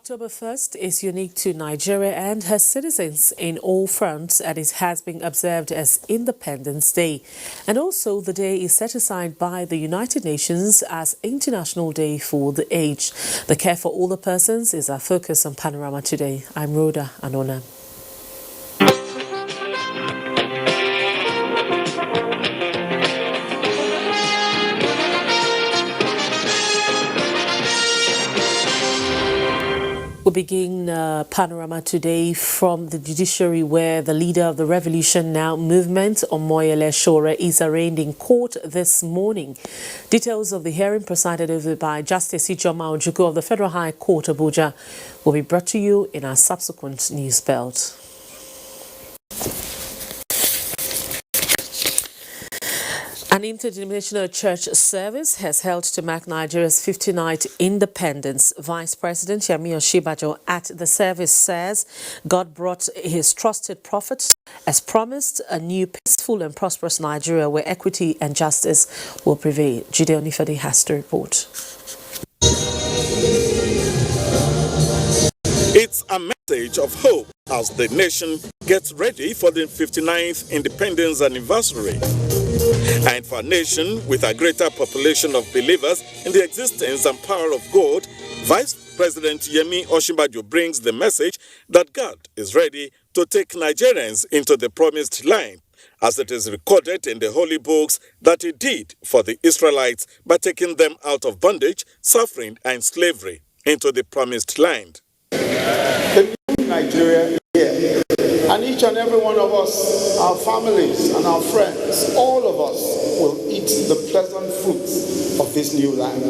October 1st is unique to Nigeria and her citizens in all fronts, and it has been observed as Independence Day. And also the day is set aside by the United Nations as International Day for the Aged. The care for older persons is our focus on Panorama today. I'm Rhoda Anona. We begin Panorama today from the judiciary, where the leader of the Revolution Now movement, Omoyele Sowore, is arraigned in court this morning. Details of the hearing, presided over by Justice Ijoma Ojukwu of the Federal High Court, Abuja, will be brought to you in our subsequent news belt. An interdenominational church service has held to mark Nigeria's 59th independence. Vice President Yemi Osinbajo at the service says God brought his trusted prophets as promised a new peaceful and prosperous Nigeria where equity and justice will prevail. Jide Onifade has to report. It's a message of hope as the nation gets ready for the 59th independence anniversary. And for a nation with a greater population of believers in the existence and power of God, Vice President Yemi Osinbajo brings the message that God is ready to take Nigerians into the promised land, as it is recorded in the holy books that he did for the Israelites by taking them out of bondage, suffering, and slavery into the promised land. The new Nigeria is here, and each and every one of us, our families and our friends, all of us will eat the pleasant fruits of this new land.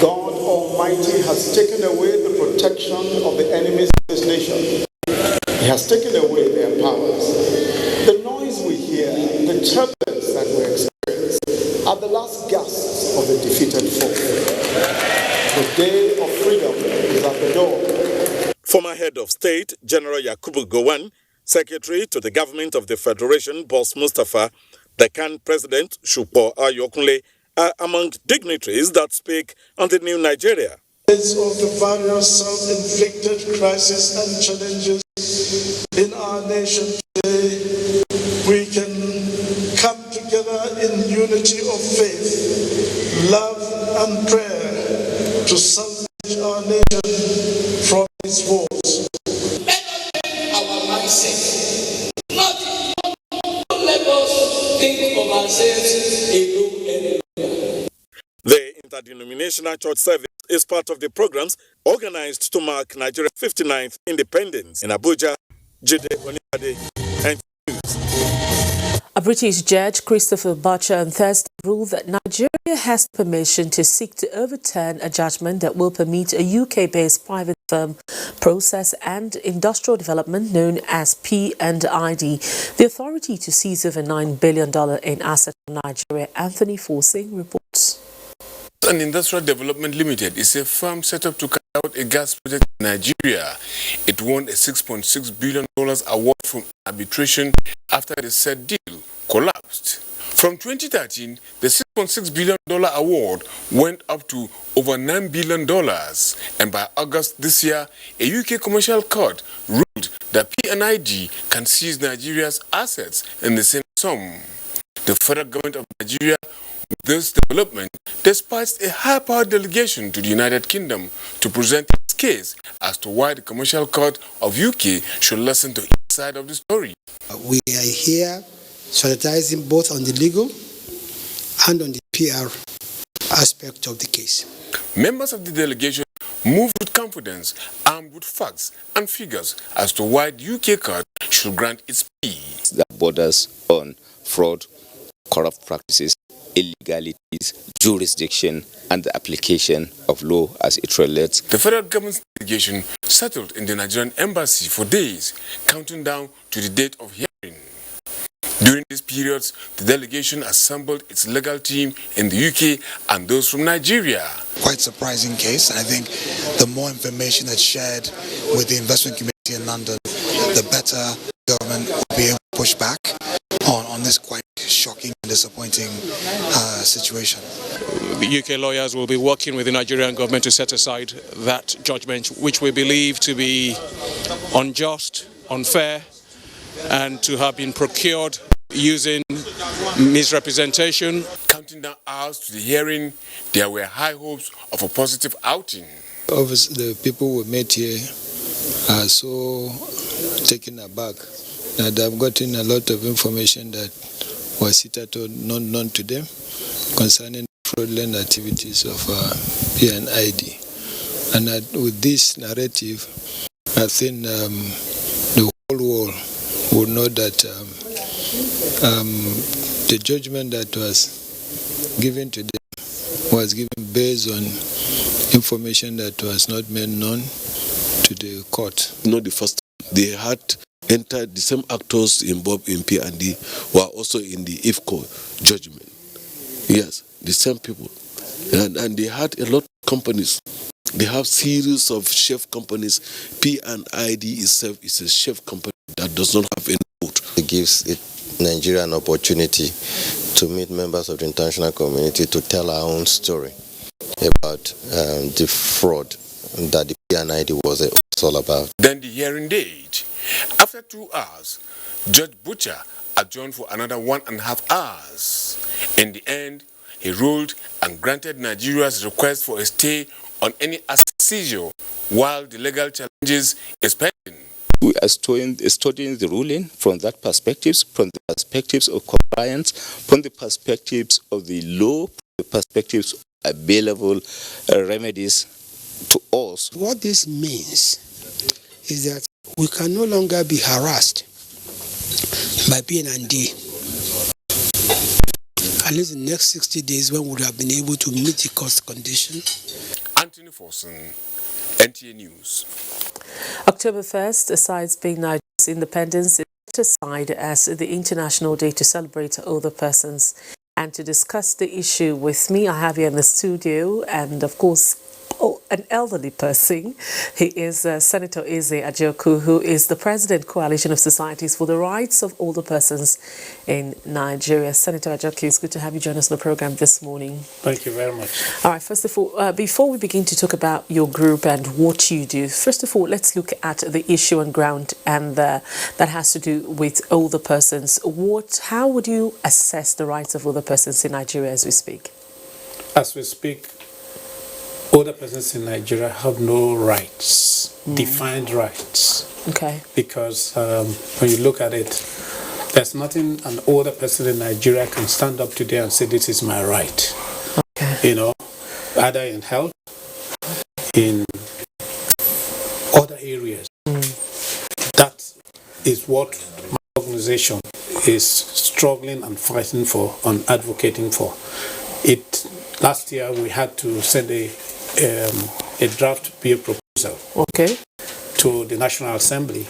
God Almighty has taken away the protection of the enemies of this nation. He has taken away their powers. The noise we hear, the turbulence that we experience, are the last gasps of the defeated foe. The day of freedom is at the door. Former Head of State, General Yakubu Gowon, Secretary to the Government of the Federation, Boss Mustapha, the CAN President, Shupo Ayokunle, are among dignitaries that speak on the new Nigeria. Of the various self-inflicted crises and challenges in our nation today, we can come together in unity of faith, love and prayer to salvage our nation from its woes. Our mindset, not let us think of ourselves alone. The interdenominational church service is part of the programs organized to mark Nigeria's 59th independence. In Abuja, Jide Onifade and News. A British judge, Christopher Butcher, on Thursday ruled that Nigeria has permission to seek to overturn a judgment that will permit a UK-based private firm process and industrial development known as P&ID, the authority to seize over $9 billion in assets from Nigeria. Anthony Forsing reports. An Industrial Development Limited is a firm set up to carry out a gas project in Nigeria. It won a $6.6 billion award from arbitration after the said deal collapsed. From 2013, the $6.6 billion award went up to over $9 billion, and by August this year, a UK commercial court ruled that P&ID can seize Nigeria's assets in the same sum. The federal government of Nigeria, with this development, dispatched a high-powered delegation to the United Kingdom to present its case as to why the commercial court of UK should listen to each side of the story. We are here strategizing both on the legal and on the PR aspect of the case. Members of the delegation moved with confidence, armed with facts and figures as to why the UK court should grant its plea. That borders on fraud, corrupt practices, illegalities, jurisdiction, and the application of law as it relates. The federal government's delegation settled in the Nigerian embassy for days, counting down to the date of hearing. During these periods, the delegation assembled its legal team in the UK and those from Nigeria. Quite surprising case. I think the more information that's shared with the investment community in London, the better government will be able to push back on this quite shocking and disappointing situation. The UK lawyers will be working with the Nigerian government to set aside that judgment, which we believe to be unjust, unfair, and to have been procured using misrepresentation. Counting down hours to the hearing, there were high hopes of a positive outing. Obviously, the people we met here are so taken aback that they've gotten a lot of information that was hitherto not known to them concerning fraudulent activities of PNID. And with this narrative, I think the whole world will know that the judgment that was given to them was given based on information that was not made known to the court. Not the first. They had entered, the same actors involved in P&D were also in the IFCO judgment. Yes, the same people. And they had a lot of companies. They have series of chef companies. P&ID itself is a chef company that does not have any vote. It gives Nigeria an opportunity to meet members of the international community to tell our own story about the fraud that the PNID was all about. Then the hearing date. After 2 hours, Judge Butcher adjourned for another 1.5 hours. In the end, he ruled and granted Nigeria's request for a stay on any seizure while the legal challenges is pending. We are studying the ruling from that perspective, from the perspectives of compliance, from the perspectives of the law, the perspectives of available remedies to us. What this means is that we can no longer be harassed by PND. At least in the next 60 days when we would have been able to meet the cost condition. Anthony Forson, NTA News. October 1st, aside being Nigeria's independence, is set aside as the International Day to celebrate older persons. And to discuss the issue with me, I have here in the studio, and of course, an elderly person. He is Senator Eze Ajoku, who is the President, Coalition of Societies for the Rights of Older Persons in Nigeria. Senator Ajoku, it's good to have you join us on the program this morning. Thank you very much. All right, first of all, before we begin to talk about your group and what you do, first of all, let's look at the issue on ground and that has to do with older persons. How would you assess the rights of older persons in Nigeria as we speak? As we speak, older persons in Nigeria have no rights, defined rights. Okay. Because when you look at it, there's nothing an older person in Nigeria can stand up today and say, this is my right. Okay. You know, either in health, in other areas. That is what my organization is struggling and fighting for and advocating for. Last year we had to send a draft bill proposal to the National Assembly,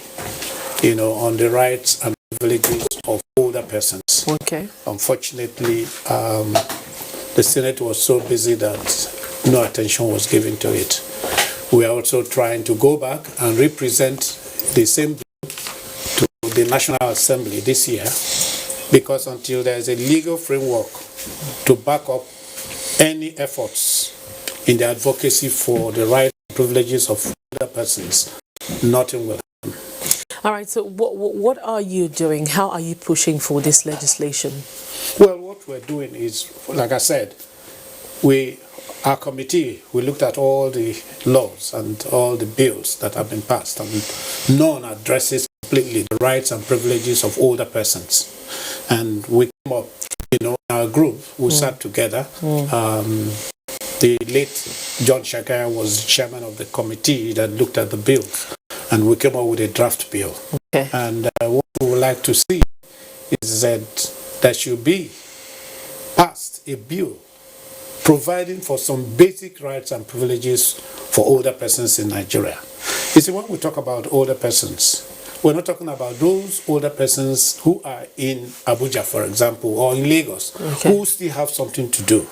on the rights and privileges of older persons. Okay. Unfortunately, the Senate was so busy that no attention was given to it. We are also trying to go back and represent the same bill to the National Assembly this year, because until there is a legal framework to back up any efforts in the advocacy for the rights and privileges of older persons, nothing will happen. All right, so what are you doing? How are you pushing for this legislation? Well, what we're doing is, like I said, our committee, we looked at all the laws and all the bills that have been passed, and none addresses completely the rights and privileges of older persons. And we came up, in our group, we sat together. The late John Shakaya was chairman of the committee that looked at the bill, and we came up with a draft bill. Okay. And what we would like to see is that there should be passed a bill providing for some basic rights and privileges for older persons in Nigeria. You see, when we talk about older persons, we're not talking about those older persons who are in Abuja, for example, or in Lagos, who still have something to do.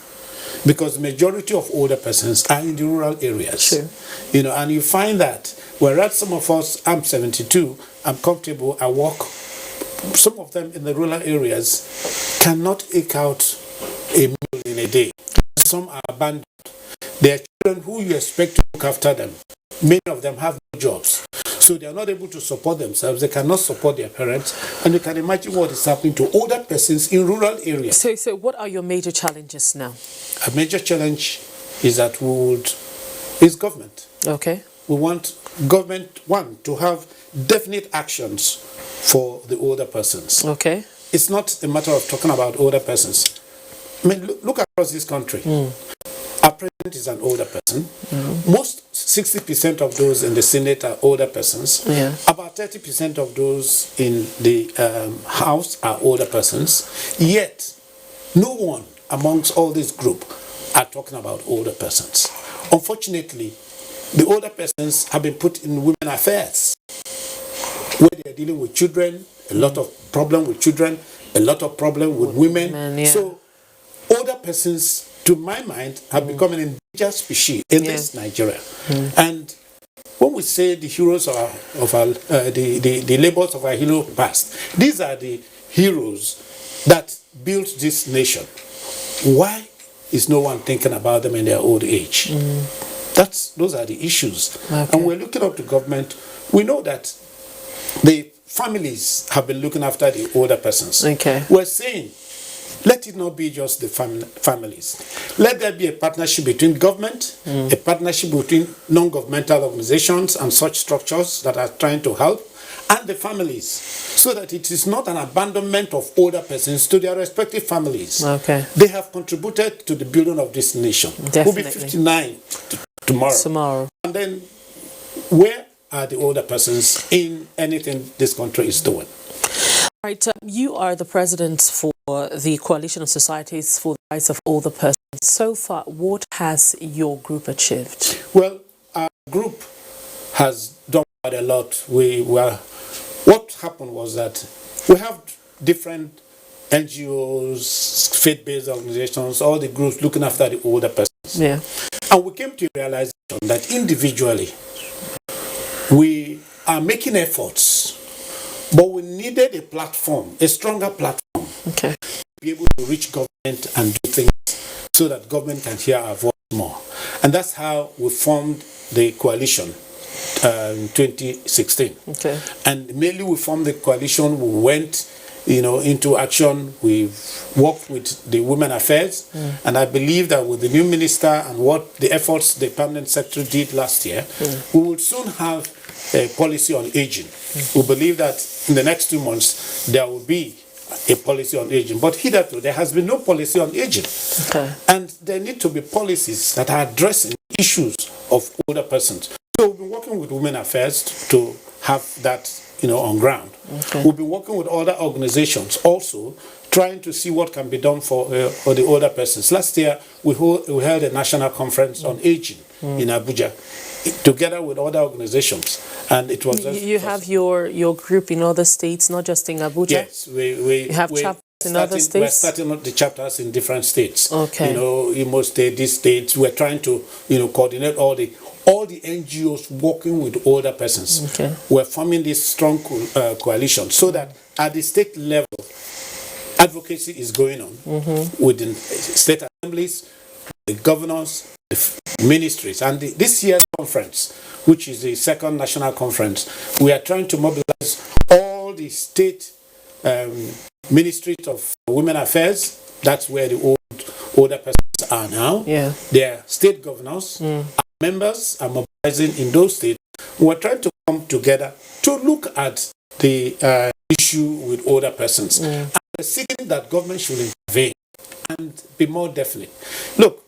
Because the majority of older persons are in the rural areas. Sure. And you find that, whereas some of us, I'm 72, I'm comfortable, I work some of them in the rural areas cannot eke out a meal in a day. Some are abandoned. There are children who you expect to look after them. Many of them have no jobs. So they are not able to support themselves. They cannot support their parents. And you can imagine what is happening to older persons in rural areas. So what are your major challenges now? A major challenge is that is government. Okay. We want government, one, to have definite actions for the older persons. Okay. It's not a matter of talking about older persons. I mean, look across this country. Our president is an older person. Most 60% of those in the Senate are older persons. Yeah. About 30% of those in the House are older persons. Yet, no one amongst all this group are talking about older persons. Unfortunately, the older persons have been put in women affairs, where they are dealing with children, a lot of problem with children, a lot of problem with women. Yeah. So, older persons, to my mind, have become an endangered species in this Nigeria. And when we say the heroes of our the labels of our hero past, these are the heroes that built this nation. Why is no one thinking about them in their old age? Those are the issues. Okay. And we're looking up to government. We know that the families have been looking after the older persons. Okay. We're saying, let it not be just the families. Let there be a partnership between government, a partnership between non-governmental organizations and such structures that are trying to help, and the families, so that it is not an abandonment of older persons to their respective families. Okay. They have contributed to the building of this nation. Definitely. We'll be 59 tomorrow. And then, where are the older persons in anything this country is doing? All right, you are the president for the Coalition of Societies for the Rights of Older Persons. So far, what has your group achieved? Well, our group has done quite a lot. What happened was that we have different NGOs, faith-based organizations, all the groups looking after the older persons. Yeah. And we came to a realization that individually, we are making efforts, but we needed a platform, a stronger platform, to be able to reach government and do things so that government can hear our voice more. And that's how we formed the coalition in 2016. Okay. And mainly we formed the coalition, we went into action. We've worked with the Women Affairs, and I believe that with the new minister and what the efforts the permanent secretary did last year, we will soon have a policy on aging. We believe that in the next 2 months there will be a policy on aging. But hitherto there has been no policy on aging. Okay. And there need to be policies that are addressing issues of older persons. So we've been working with Women Affairs to have that on ground. Okay. We'll be working with other organizations also, trying to see what can be done for the older persons. Last year, we held a national conference on aging in Abuja, together with other organizations, and it was. You have your group in other states, not just in Abuja. Yes, we have chapters in other states. We're starting up the chapters in different states. Okay. Imo State, these states. We're trying to coordinate all the NGOs working with older persons. Okay. We're forming this strong coalition so that at the state level, advocacy is going on within state assemblies, the governors, the ministries. And this year's conference, which is the second national conference, we are trying to mobilize all the state ministries of women affairs. That's where the older persons are now. Yeah. They are state governors. Members are mobilizing in those states. We're trying to come together to look at the issue with older persons. And we're seeking that government should intervene and be more definite. Look,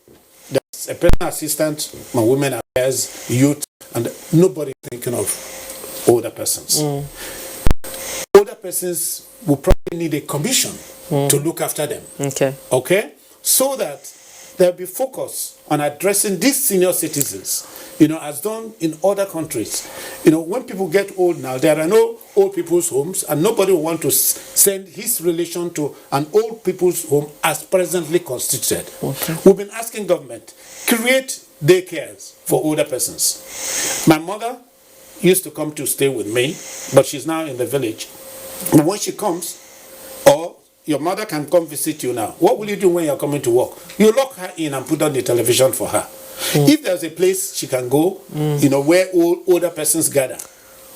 there's a personal assistant on women affairs, youth, and nobody thinking of older persons. Older persons will probably need a commission to look after them. Okay? So that there'll be focus on addressing these senior citizens, as done in other countries. When people get old now, there are no old people's homes, and nobody will want to send his relation to an old people's home as presently constituted. Okay. We've been asking government, create daycares for older persons. My mother used to come to stay with me, but she's now in the village. But when she comes, or your mother can come visit you now, what will you do when you're coming to work? You lock her in and put on the television for her. If there's a place she can go, where older persons gather,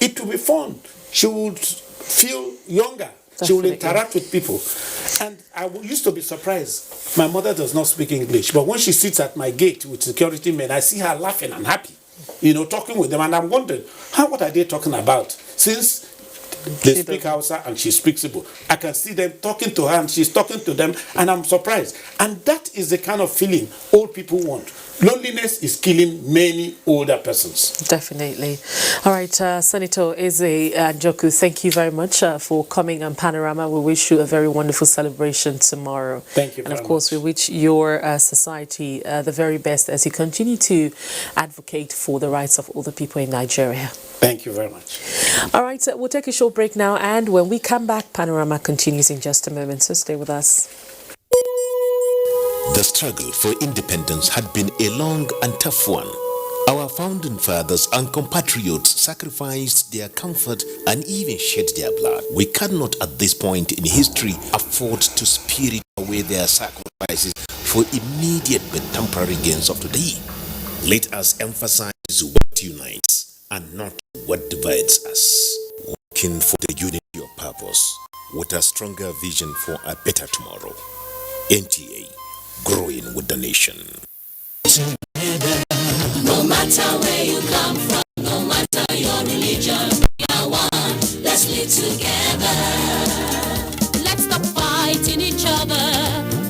it will be fun. She would feel younger. Definitely. She will interact with people. And I used to be surprised. My mother does not speak English, but when she sits at my gate with security men, I see her laughing and happy, talking with them. And I'm wondering, what are they talking about? Since they speak Hausa and she speaks Igbo, I can see them talking to her and she's talking to them, and I'm surprised. And that is the kind of feeling old people want. Loneliness is killing many older persons. Definitely. All right, Senator Eze Njoku, thank you very much for coming on Panorama. We wish you a very wonderful celebration tomorrow. Thank you very much. And of course, we wish your society the very best as you continue to advocate for the rights of all the people in Nigeria. Thank you very much. All right, we'll take a short break now, and when we come back, Panorama continues in just a moment, so stay with us. The struggle for independence had been a long and tough one. Our founding fathers and compatriots sacrificed their comfort and even shed their blood. We cannot at this point in history afford to spirit away their sacrifices for immediate but temporary gains of today. Let us emphasize what unites and not what divides us. Working for the unity of purpose with a stronger vision for a better tomorrow. NTA, growing with the nation. No matter where you come from, no matter your religion, we are one. Let's live together. Let's stop fighting each other.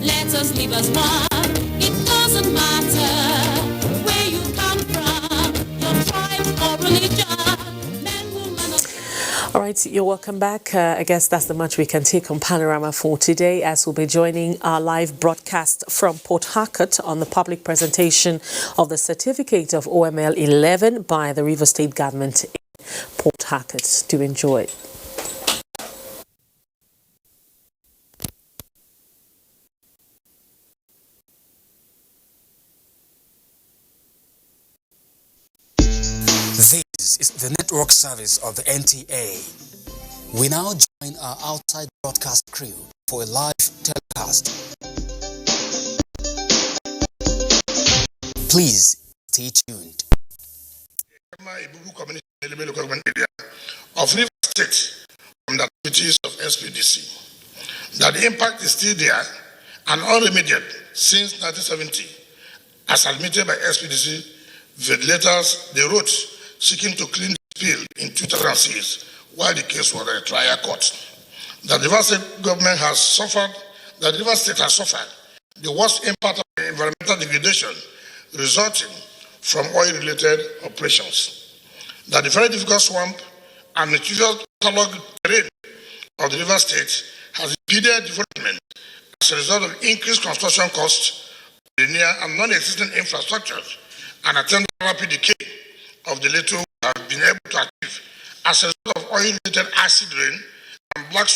Let us live as one. It doesn't matter where you come from, your tribe or religion. All right, you're welcome back. I guess that's the much we can take on Panorama for today, as we'll be joining our live broadcast from Port Harcourt on the public presentation of the certificate of OML 11 by the Rivers State Government in Port Harcourt. Do enjoy. This is the network service of the NTA. We now join our outside broadcast crew for a live telecast. Please stay tuned. Of Rivers State from the activities of SPDC. That the impact is still there and unremediated since 1970, as admitted by SPDC ventilators they wrote seeking to clean the spill in 2006 while the case was at a trial court. The Rivers State government has suffered, the Rivers State has suffered the worst impact of the environmental degradation resulting from oil-related operations. That the very difficult swamp and material waterlogged terrain of the Rivers State has impeded development as a result of increased construction costs, linear and non-existent infrastructures, and attendant rapid decay of the little we have been able to achieve as a result of oil-related acid rain and black